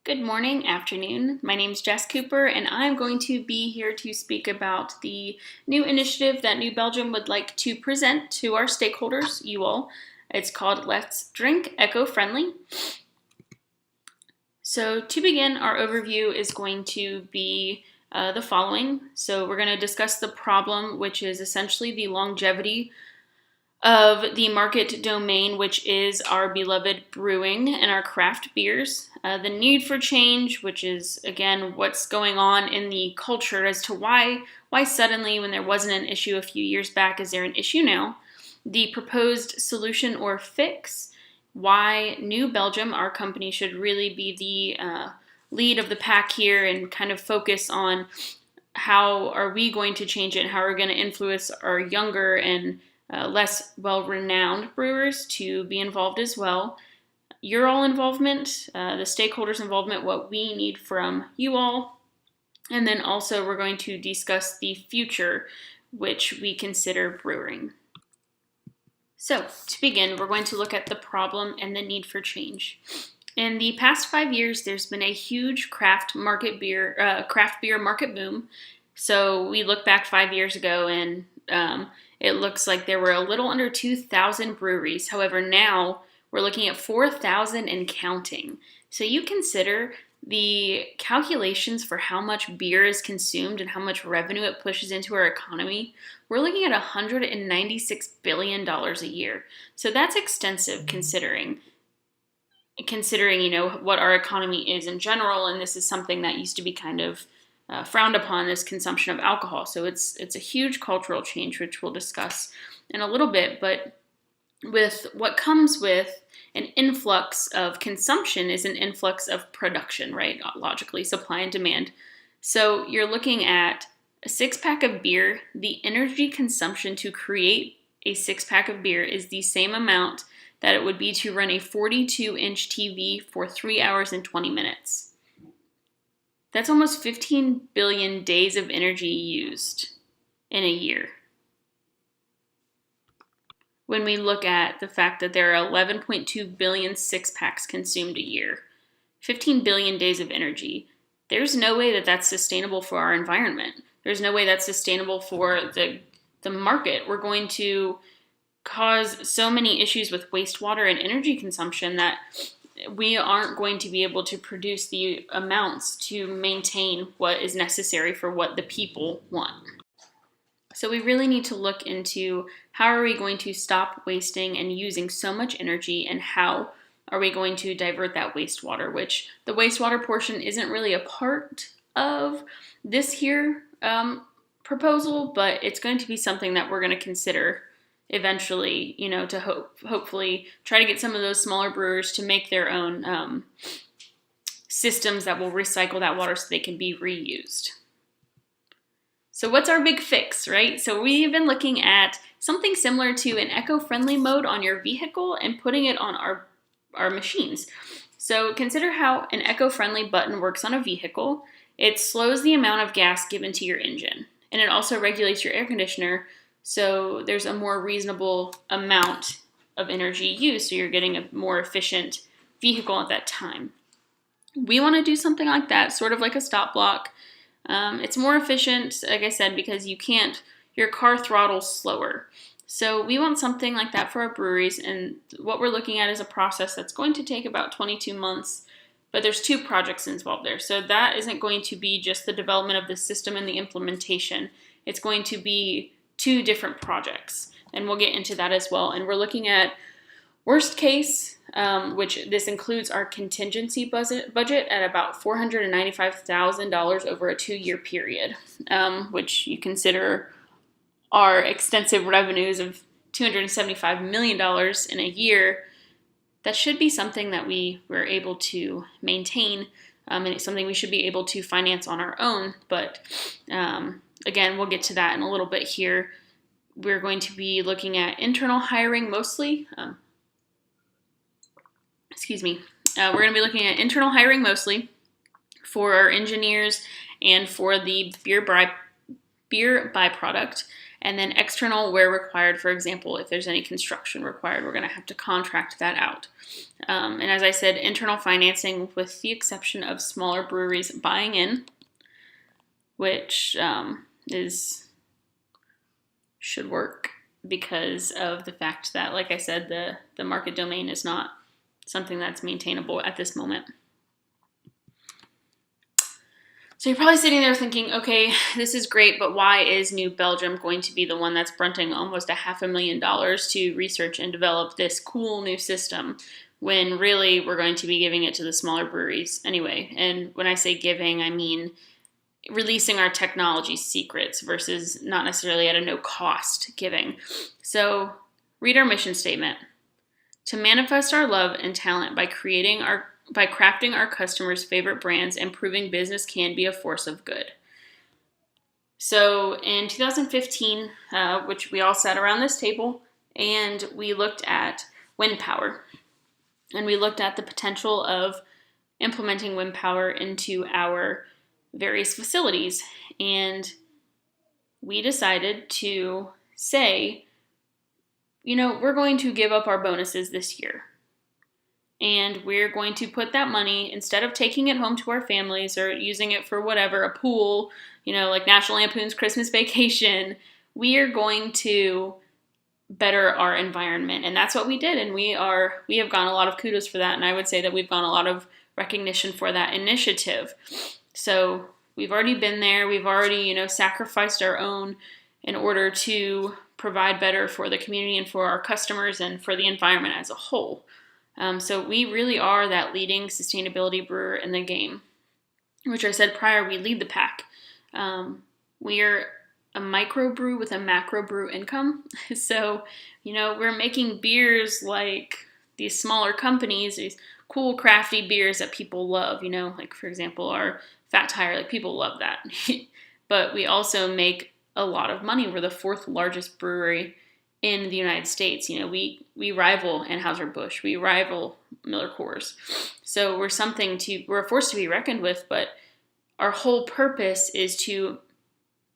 Good morning, afternoon. My name is Jess Cooper, and I'm going to be here to speak about the new initiative that New Belgium would like to present to our stakeholders, you all. It's called Let's Drink Eco-Friendly. So to begin, our overview is going to be the following. So we're going to discuss the problem, which is essentially the longevity of the market domain, which is our beloved brewing and our craft beers. The need for change, which is, again, what's going on in the culture as to why suddenly, when there wasn't an issue a few years back, is there an issue now? The proposed solution or fix, why New Belgium, our company, should really be the lead of the pack here and kind of focus on how are we going to change it and how are we going to influence our younger and less well-renowned brewers to be involved as well. Your all involvement, the stakeholders' involvement, what we need from you all. And then also we're going to discuss the future, which we consider brewing. So to begin, we're going to look at the problem and the need for change. In the past 5 years, there's been a huge craft beer market boom. So we look back 5 years ago and it looks like there were a little under 2,000 breweries. However, now we're looking at 4,000 and counting. So you consider the calculations for how much beer is consumed and how much revenue it pushes into our economy. We're looking at $196 billion a year. So that's extensive considering what our economy is in general, and this is something that used to be kind of frowned upon, this consumption of alcohol. So it's a huge cultural change, which we'll discuss in a little bit. But with what comes with an influx of consumption is an influx of production, right? Logically, supply and demand. So you're looking at a 6-pack of beer. The energy consumption to create a 6-pack of beer is the same amount that it would be to run a 42-inch TV for 3 hours and 20 minutes. That's almost 15 billion days of energy used in a year. When we look at the fact that there are 11.2 billion 6-packs consumed a year, 15 billion days of energy, there's no way that that's sustainable for our environment. There's no way that's sustainable for the market. We're going to cause so many issues with wastewater and energy consumption that we aren't going to be able to produce the amounts to maintain what is necessary for what the people want. So we really need to look into how are we going to stop wasting and using so much energy, and how are we going to divert that wastewater, which the wastewater portion isn't really a part of this here proposal, but it's going to be something that we're going to consider eventually, to hopefully try to get some of those smaller brewers to make their own systems that will recycle that water so they can be reused. So what's our big fix, right? So we've been looking at something similar to an eco-friendly mode on your vehicle and putting it on our machines. So consider how an eco-friendly button works on a vehicle. It slows the amount of gas given to your engine, and it also regulates your air conditioner, so there's a more reasonable amount of energy used, so you're getting a more efficient vehicle at that time. We want to do something like that, sort of like a stop block. It's more efficient, like I said, because your car throttles slower. So we want something like that for our breweries, and what we're looking at is a process that's going to take about 22 months, but there's 2 projects involved there. So that isn't going to be just the development of the system and the implementation. It's going to be 2 different projects, and we'll get into that as well. And we're looking at worst case, which this includes our contingency budget at about $495,000 over a 2-year period, which you consider our extensive revenues of $275 million in a year. That should be something that we were able to maintain, and it's something we should be able to finance on our own. But again, we'll get to that in a little bit here. We're going to be looking at internal hiring mostly. We're going to be looking at internal hiring mostly for our engineers and for the beer byproduct. And then external where required. For example, if there's any construction required, we're going to have to contract that out. And as I said, internal financing with the exception of smaller breweries buying in, which should work because of the fact that, like I said, the market domain is not something that's maintainable at this moment. So you're probably sitting there thinking, okay, this is great, but why is New Belgium going to be the one that's fronting almost $500,000 to research and develop this cool new system when really we're going to be giving it to the smaller breweries anyway? And when I say giving, I mean releasing our technology secrets versus not necessarily at a no cost giving. So read our mission statement. To manifest our love and talent by crafting our customers' favorite brands and proving business can be a force of good. So in 2015, which we all sat around this table, and we looked at wind power. And we looked at the potential of implementing wind power into our various facilities. And we decided to say, we're going to give up our bonuses this year. And we're going to put that money, instead of taking it home to our families or using it for whatever, a pool, like National Lampoon's Christmas Vacation, we are going to better our environment. And that's what we did. And we have gotten a lot of kudos for that. And I would say that we've gotten a lot of recognition for that initiative. So we've already been there. We've already, sacrificed our own in order to provide better for the community and for our customers and for the environment as a whole. So we really are that leading sustainability brewer in the game, which I said prior, we lead the pack. We are a micro brew with a macro brew income. So, we're making beers like these smaller companies, these cool crafty beers that people love, like for example, our Fat Tire, like people love that. But we also make a lot of money. We're the 4th largest brewery in the United States. We rival Anheuser-Busch, we rival Miller Coors. So we're a force to be reckoned with, but our whole purpose is to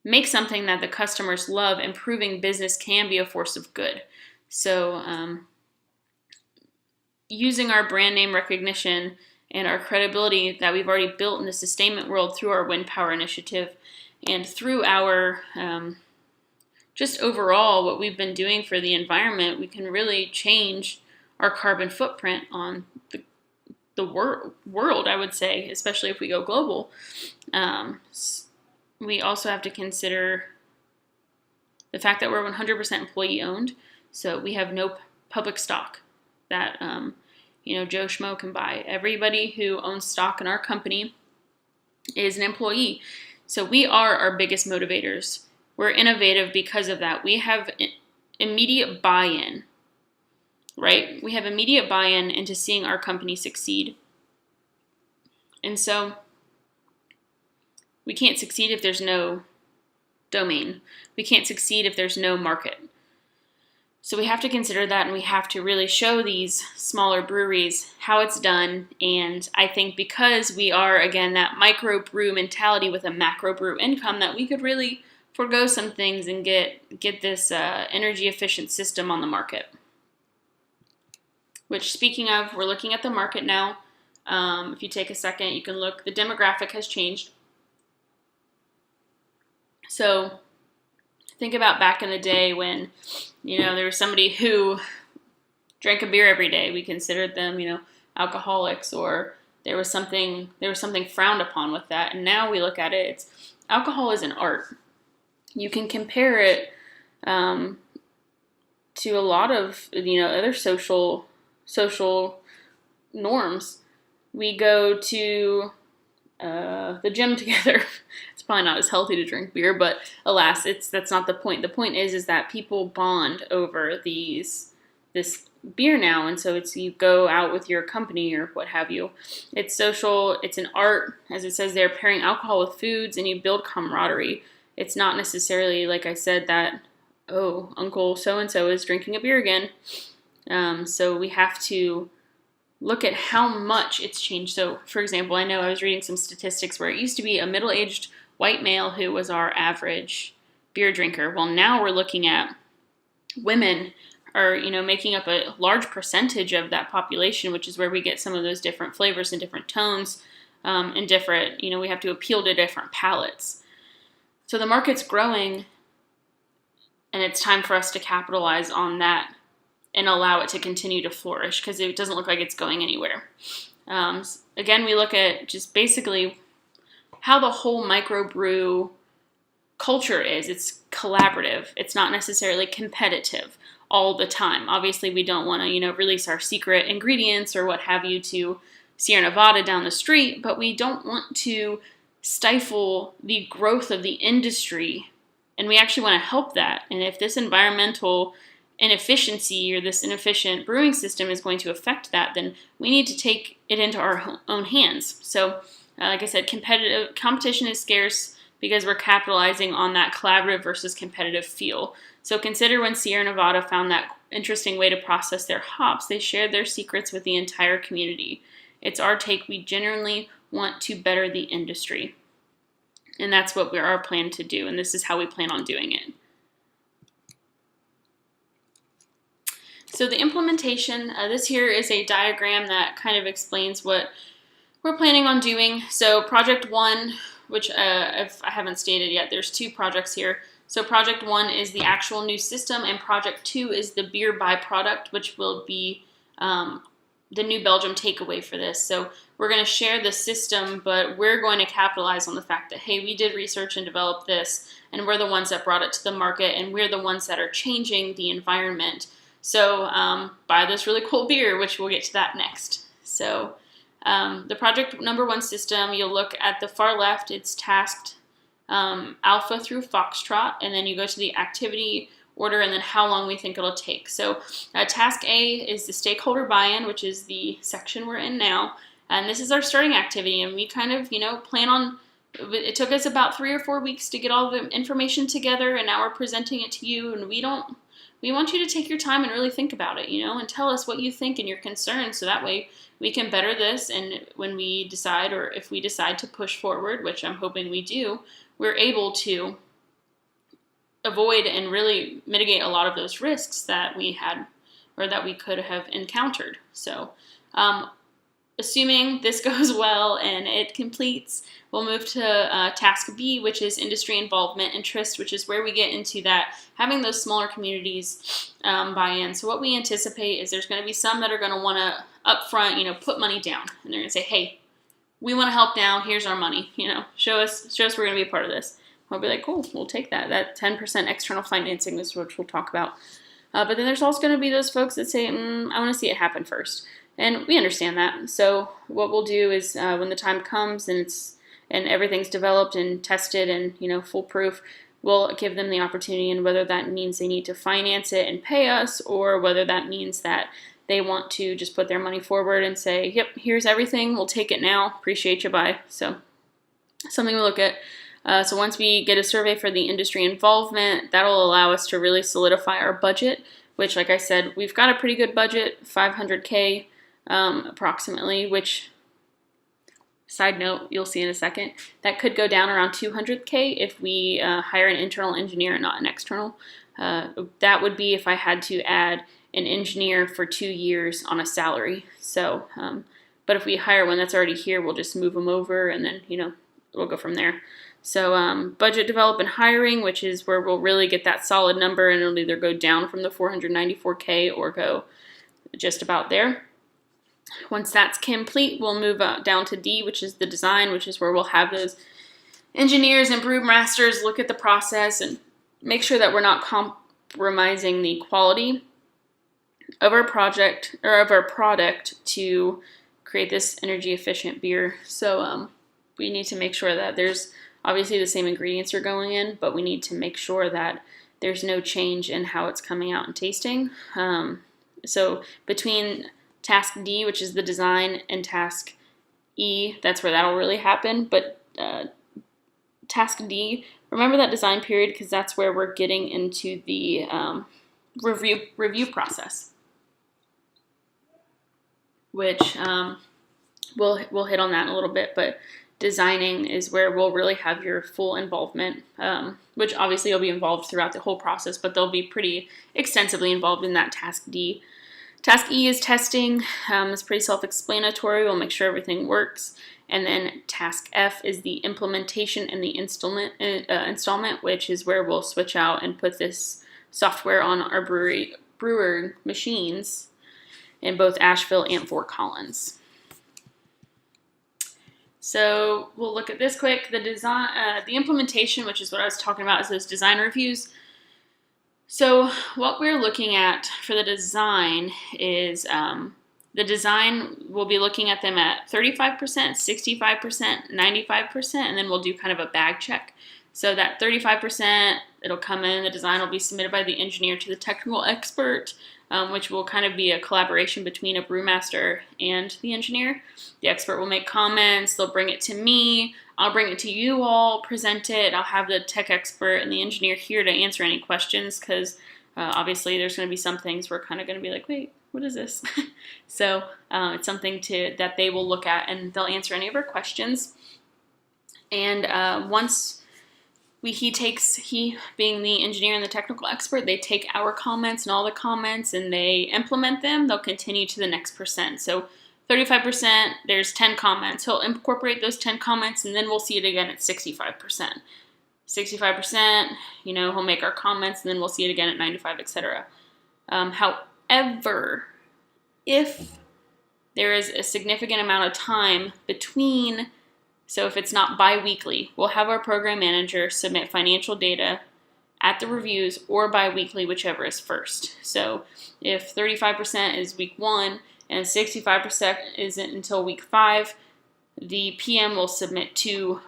make something that the customers love, and proving business can be a force of good. So using our brand name recognition and our credibility that we've already built in the sustainment world through our wind power initiative and through our just overall what we've been doing for the environment, we can really change our carbon footprint on the world, I would say, especially if we go global. We also have to consider the fact that we're 100% employee owned, so we have no public stock that Joe Schmo can buy. Everybody who owns stock in our company is an employee. So we are our biggest motivators. We're innovative because of that. We have immediate buy-in, right? We have immediate buy-in into seeing our company succeed. And so we can't succeed if there's no domain. We can't succeed if there's no market. So we have to consider that, and we have to really show these smaller breweries how it's done. And I think because we are, again, that micro brew mentality with a macro brew income, that we could really forego some things and get this energy efficient system on the market. Which, speaking of, we're looking at the market now. If you take a second, you can look. The demographic has changed. So think about back in the day when, there was somebody who drank a beer every day. We considered them, alcoholics, or there was something frowned upon with that. And now we look at it, alcohol is an art. You can compare it to a lot of, other social norms. We go to the gym together. It's probably not as healthy to drink beer, but alas, that's not the point. The point is that people bond over this beer now, and so you go out with your company or what have you. It's social. It's an art, as it says there, pairing alcohol with foods, and you build camaraderie. It's not necessarily, like I said, that Uncle so and so is drinking a beer again. So we have to look at how much it's changed. So, for example, I know I was reading some statistics where it used to be a middle-aged white male who was our average beer drinker. Well, now we're looking at women are, making up a large percentage of that population, which is where we get some of those different flavors and different tones, and different, we have to appeal to different palates. So the market's growing, and it's time for us to capitalize on that and allow it to continue to flourish, because it doesn't look like it's going anywhere. Again, we look at just basically how the whole microbrew culture is. It's collaborative. It's not necessarily competitive all the time. Obviously, we don't want to, release our secret ingredients or what have you to Sierra Nevada down the street, but we don't want to stifle the growth of the industry, and we actually want to help that. And if this environmental inefficiency or this inefficient brewing system is going to affect that, then we need to take it into our own hands. So, like I said, competition is scarce because we're capitalizing on that collaborative versus competitive feel. So consider when Sierra Nevada found that interesting way to process their hops, they shared their secrets with the entire community. It's our take. We genuinely want to better the industry. And that's what we're our plan to do, and this is how we plan on doing it. So the implementation, this here is a diagram that kind of explains what we're planning on doing. So project 1, which if I haven't stated yet, there's 2 projects here. So project 1 is the actual new system, and project 2 is the beer byproduct, which will be the New Belgium takeaway for this. So we're going to share the system, but we're going to capitalize on the fact that, hey, we did research and developed this, and we're the ones that brought it to the market, and we're the ones that are changing the environment. So buy this really cool beer, which we'll get to that next. So the project number 1 system, you'll look at the far left, it's tasked Alpha through Foxtrot, and then you go to the activity order and then how long we think it'll take. So task A is the stakeholder buy-in, which is the section we're in now, and this is our starting activity, and we kind of, plan on, it took us about 3 or 4 weeks to get all the information together, and now we're presenting it to you, and we want you to take your time and really think about it, and tell us what you think and your concerns, so that way we can better this, and when we decide, or if we decide to push forward, which I'm hoping we do, we're able to avoid and really mitigate a lot of those risks that we had, or that we could have encountered. So assuming this goes well and it completes, we'll move to task B, which is industry involvement interest, which is where we get into that, having those smaller communities buy in. So what we anticipate is there's going to be some that are going to want to upfront, put money down, and they're going to say, hey, we want to help now, here's our money, show us we're going to be a part of this. We'll be like, cool, we'll take that. That 10% external financing is what we'll talk about. But then there's also going to be those folks that say, I want to see it happen first. And we understand that. So what we'll do is when the time comes and everything's developed and tested and foolproof, we'll give them the opportunity, and whether that means they need to finance it and pay us, or whether that means that they want to just put their money forward and say, yep, here's everything, we'll take it now, appreciate you, bye. So something we'll look at. So once we get a survey for the industry involvement, that'll allow us to really solidify our budget, which, like I said, we've got a pretty good budget, $500K approximately, which, side note, you'll see in a second, that could go down around $200K if we hire an internal engineer and not an external. That would be if I had to add an engineer for 2 years on a salary. So, but if we hire one that's already here, we'll just move them over, and then, we'll go from there. So budget development hiring, which is where we'll really get that solid number, and it'll either go down from the $494K or go just about there. Once that's complete, we'll move down to D, which is the design, which is where we'll have those engineers and brewmasters look at the process and make sure that we're not compromising the quality of our project or of our product to create this energy efficient beer. So we need to make sure that there's obviously the same ingredients are going in, but we need to make sure that there's no change in how it's coming out and tasting. So between task D, which is the design, and task E, that's where that'll really happen. But task D, remember that design period, because that's where we're getting into the review process, which we'll hit on that in a little bit. But designing is where we'll really have your full involvement, which obviously you'll be involved throughout the whole process, but they'll be pretty extensively involved in that task D. Task E is testing. It's pretty self-explanatory. We'll make sure everything works. And then task F is the implementation and the installment, which is where we'll switch out and put this software on our brewer machines in both Asheville and Fort Collins. So we'll look at this quick. The design, the implementation, which is what I was talking about, is those design reviews. So what we're looking at for the design is the design, we'll be looking at them at 35%, 65%, 95%, and then we'll do kind of a bag check. So that 35%, it'll come in, the design will be submitted by the engineer to the technical expert, which will kind of be a collaboration between a brewmaster and the engineer. The expert will make comments, they'll bring it to me, I'll bring it to you all, present it, I'll have the tech expert and the engineer here to answer any questions, because obviously there's going to be some things we're kind of going to be like, wait, what is this? So it's something that they will look at, and they'll answer any of our questions. And once he being the engineer and the technical expert, they take our comments and all the comments and they implement them, they'll continue to the next percent. So 35%, there's 10 comments. He'll incorporate those 10 comments, and then we'll see it again at 65%. 65%, he'll make our comments, and then we'll see it again at 95, etc. However, if there is a significant amount of time between, so if it's not bi-weekly, we'll have our program manager submit financial data at the reviews or bi-weekly, whichever is first. So if 35% is week 1 and 65% isn't until week 5, the PM will submit 2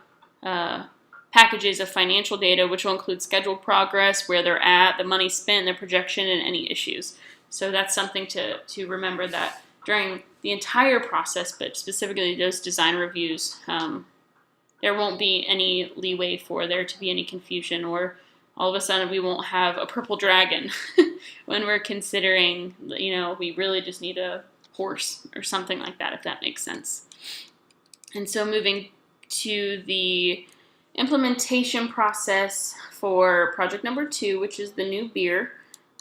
packages of financial data, which will include scheduled progress, where they're at, the money spent, the projection, and any issues. So that's something to remember, that during the entire process, but specifically those design reviews, there won't be any leeway for there to be any confusion, or all of a sudden we won't have a purple dragon when we're considering, we really just need a horse or something like that, if that makes sense. And so moving to the implementation process for project number 2, which is the new beer,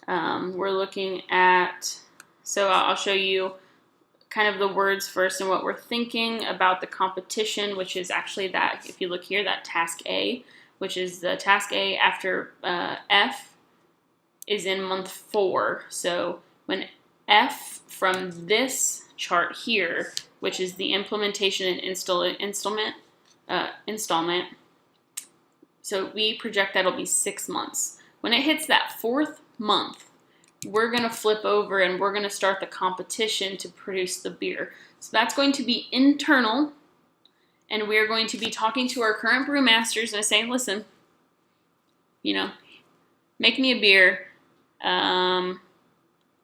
we're looking at, so I'll show you kind of the words first and what we're thinking about the competition, which is actually that, if you look here, that task A, which is the task A after F is in month 4. So when F from this chart here, which is the implementation and installment, so we project that'll be 6 months. When it hits that 4th month, we're going to flip over and we're going to start the competition to produce the beer. So that's going to be internal, and we're going to be talking to our current brewmasters and saying, listen, make me a beer,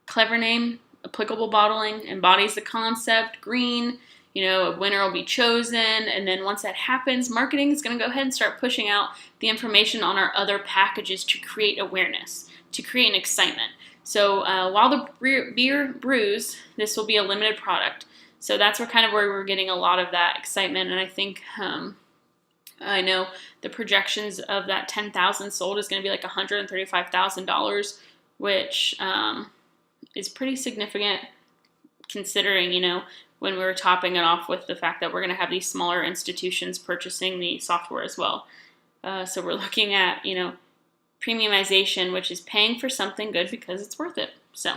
clever name, applicable bottling, embodies the concept, green, a winner will be chosen, and then once that happens, marketing is going to go ahead and start pushing out the information on our other packages to create awareness, to create an excitement. So while the beer brews, this will be a limited product. So that's where we're getting a lot of that excitement, and I think I know the projections of that 10,000 sold is going to be like $135,000, which is pretty significant considering, when we were topping it off with the fact that we're going to have these smaller institutions purchasing the software as well. So we're looking at, premiumization, which is paying for something good because it's worth it. So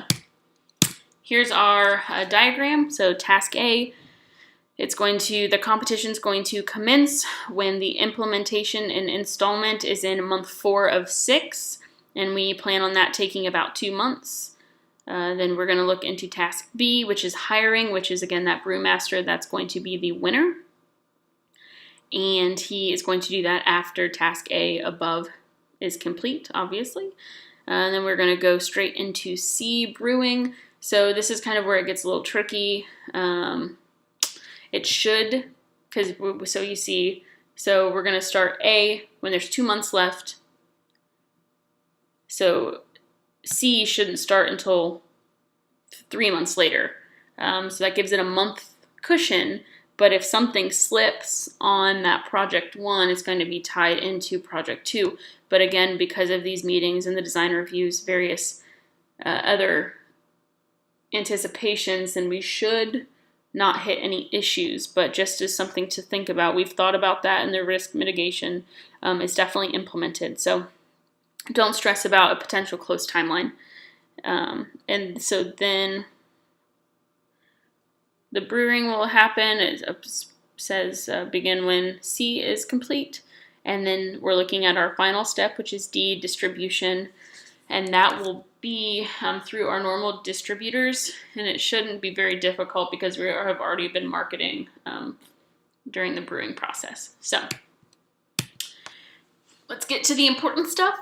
here's our diagram. So task A, the competition's going to commence when the implementation and installment is in month 4 of 6, and we plan on that taking about 2 months. Then we're going to look into task B, which is hiring, which is again that brewmaster that's going to be the winner. And he is going to do that after task A above is complete, obviously. And then we're going to go straight into C, brewing. So this is kind of where it gets a little tricky. It should, so you see, so we're going to start A when there's 2 months left. So C shouldn't start until 3 months later. So that gives it a month cushion, But if something slips on that project 1, it's going to be tied into project 2. But again, because of these meetings and the design reviews, various other anticipations, then we should not hit any issues. But just as something to think about, we've thought about that, and the risk mitigation is definitely implemented. So don't stress about a potential close timeline. And so then the brewing will happen. It says begin when C is complete. And then we're looking at our final step, which is D, distribution. And that will be through our normal distributors. And it shouldn't be very difficult because we have already been marketing during the brewing process. So let's get to the important stuff,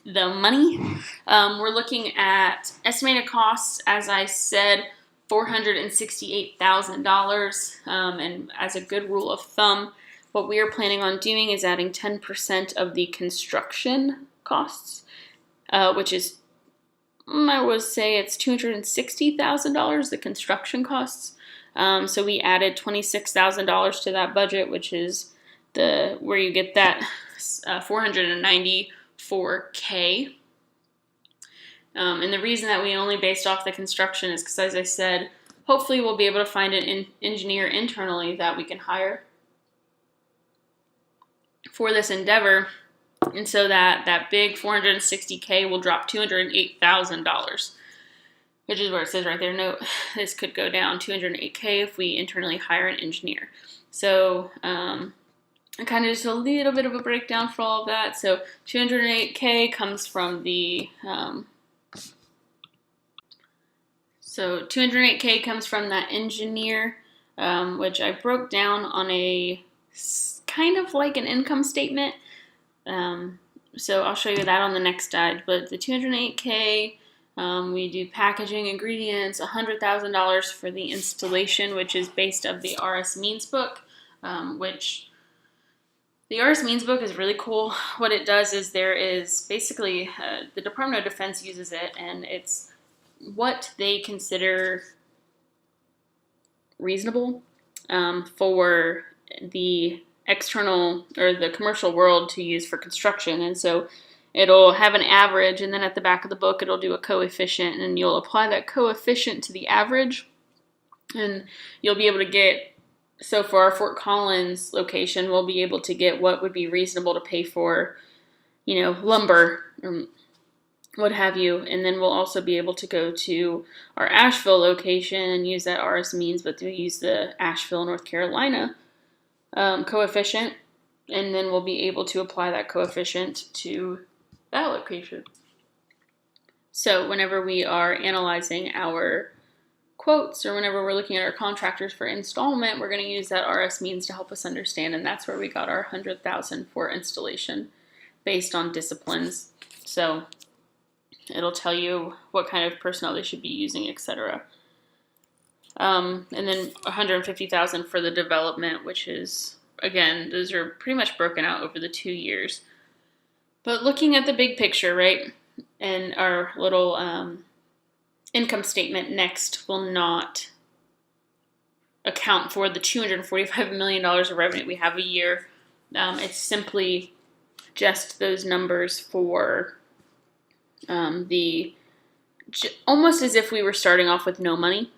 the money. We're looking at estimated costs, as I said, $468,000. And as a good rule of thumb, what we are planning on doing is adding 10% of the construction costs, which is, I would say it's $260,000, the construction costs. So we added $26,000 to that budget, which is where you get that $494K. And the reason that we only based off the construction is because, as I said, hopefully we'll be able to find an engineer internally that we can hire for this endeavor. And so that big $460K will drop $208,000, which is where it says right there, no, this could go down $208K if we internally hire an engineer. So kind of just a little bit of a breakdown for all of that. So $208K comes from the $208K comes from that engineer, which I broke down on a kind of like an income statement. So I'll show you that on the next slide. But the $208K, we do packaging, ingredients, $100,000 for the installation, which is based off the RS Means book, which the RS Means book is really cool. What it does is there is basically, the Department of Defense uses it, and it's what they consider reasonable for the external or the commercial world to use for construction. And so it'll have an average, and then at the back of the book it'll do a coefficient, and you'll apply that coefficient to the average, and you'll be able to get, so for our Fort Collins location, we'll be able to get what would be reasonable to pay for, lumber or what have you. And then we'll also be able to go to our Asheville location and use that RS Means, but to use the Asheville, North Carolina coefficient, and then we'll be able to apply that coefficient to that location. So whenever we are analyzing our quotes, or whenever we're looking at our contractors for installment, we're going to use that RS Means to help us understand, and that's where we got our $100,000 for installation based on disciplines. So it'll tell you what kind of personnel they should be using, etc. And then $150,000 for the development, which is, again, those are pretty much broken out over the 2 years. But looking at the big picture, right, and our little income statement next will not account for the $245 million of revenue we have a year. It's simply just those numbers for almost as if we were starting off with no money.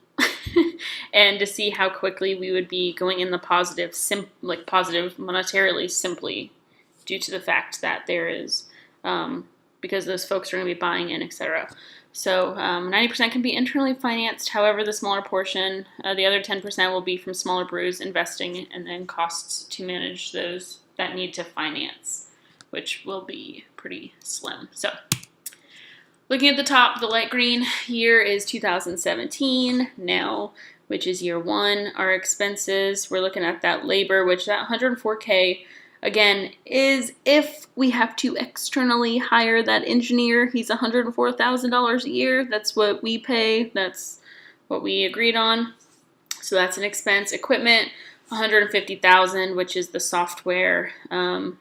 And to see how quickly we would be going in the positive, positive monetarily, simply due to the fact that there is, because those folks are going to be buying in, etc. So 90% can be internally financed. However, the smaller portion, the other 10% will be from smaller brews investing, and then costs to manage those that need to finance, which will be pretty slim. So looking at the top, the light green year is 2017 now, which is year one. Our expenses, we're looking at that labor, which that $104K, again, is if we have to externally hire that engineer. He's $104,000 a year. That's what we pay. That's what we agreed on. So that's an expense. Equipment, $150,000, which is the software. And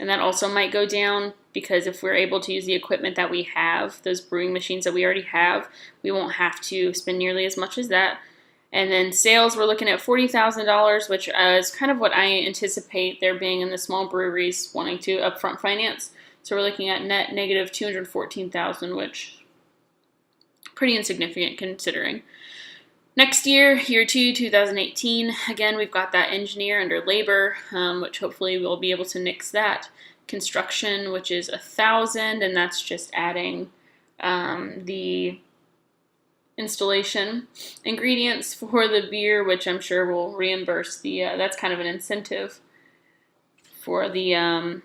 that also might go down, because if we're able to use the equipment that we have, those brewing machines that we already have, we won't have to spend nearly as much as that. And then sales, we're looking at $40,000, which is kind of what I anticipate there being in the small breweries wanting to upfront finance. So we're looking at net negative $214,000, which pretty insignificant considering. Next year, year 2, 2018, again, we've got that engineer under labor, which hopefully we'll be able to nix that. Construction, which is $1,000, and that's just adding the installation. Ingredients for the beer, which I'm sure will reimburse that's kind of an incentive for the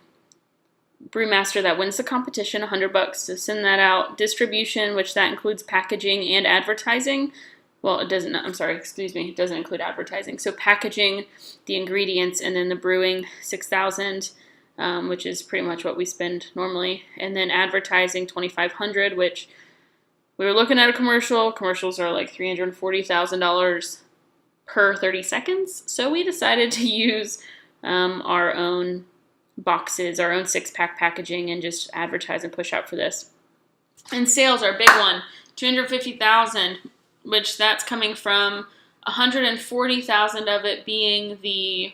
brewmaster that wins the competition, $100 to send that out. Distribution, which that includes packaging and advertising. Well, it doesn't, it doesn't include advertising. So packaging, the ingredients, and then the brewing, $6,000, which is pretty much what we spend normally. And then advertising, $2,500, which we were looking at a commercial. Commercials are like $340,000 per 30 seconds. So we decided to use our own boxes, our own 6-pack packaging, and just advertise and push out for this. And sales, our big one, $250,000, which that's coming from $140,000 of it being the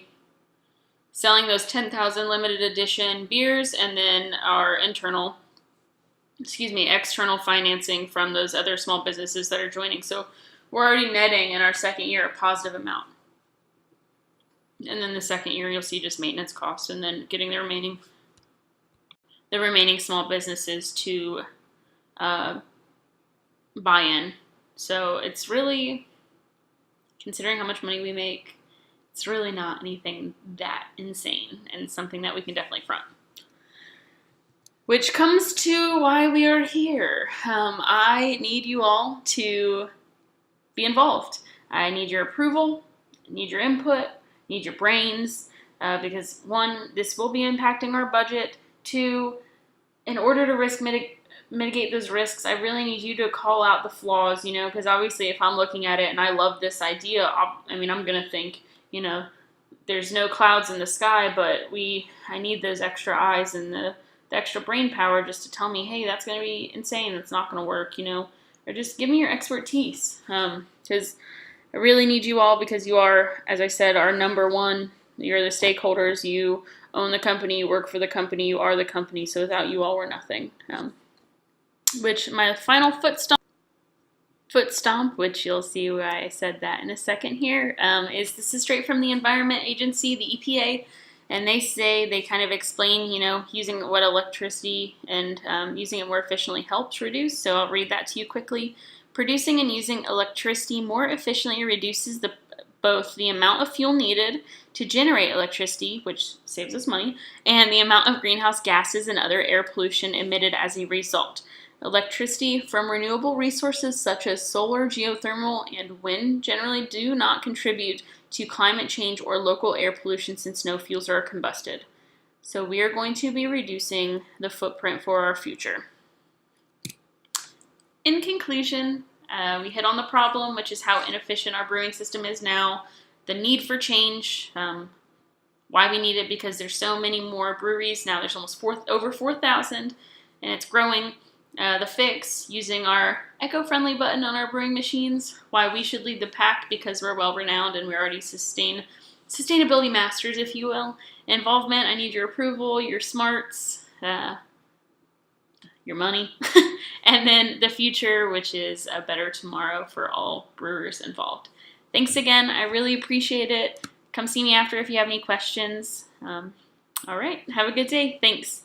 selling those 10,000 limited edition beers, and then our external financing from those other small businesses that are joining. So we're already netting in our second year a positive amount. And then the second year you'll see just maintenance costs, and then getting the remaining small businesses to buy in. So it's really, considering how much money we make, it's really not anything that insane, and something that we can definitely front. Which comes to why we are here. I need you all to be involved. I need your approval, I need your input, I need your brains, because 1, this will be impacting our budget. 2, in order to mitigate those risks, I really need you to call out the flaws, because obviously if I'm looking at it and I love this idea, I'm going to think, there's no clouds in the sky, but I need those extra eyes and the extra brain power just to tell me, hey, that's going to be insane, that's not going to work, or just give me your expertise, because I really need you all, because you are, as I said, our number one. You're the stakeholders, you own the company, you work for the company, you are the company, so without you all, we're nothing. Which my final foot stomp, which you'll see why I said that in a second here, this is straight from the Environment Agency, the EPA, and they kind of explain, using what electricity and using it more efficiently helps reduce. So I'll read that to you quickly. Producing and using electricity more efficiently reduces both the amount of fuel needed to generate electricity, which saves us money, and the amount of greenhouse gases and other air pollution emitted as a result. Electricity from renewable resources such as solar, geothermal, and wind generally do not contribute to climate change or local air pollution since no fuels are combusted. So we are going to be reducing the footprint for our future. In conclusion, we hit on the problem, which is how inefficient our brewing system is now, the need for change, why we need it, because there's so many more breweries. Now there's almost over 4,000, and it's growing. The fix, using our eco-friendly button on our brewing machines, why we should lead the pack, because we're well-renowned and we're already sustainability masters, if you will. Involvement, I need your approval, your smarts, your money. And then the future, which is a better tomorrow for all brewers involved. Thanks again. I really appreciate it. Come see me after if you have any questions. All right. Have a good day. Thanks.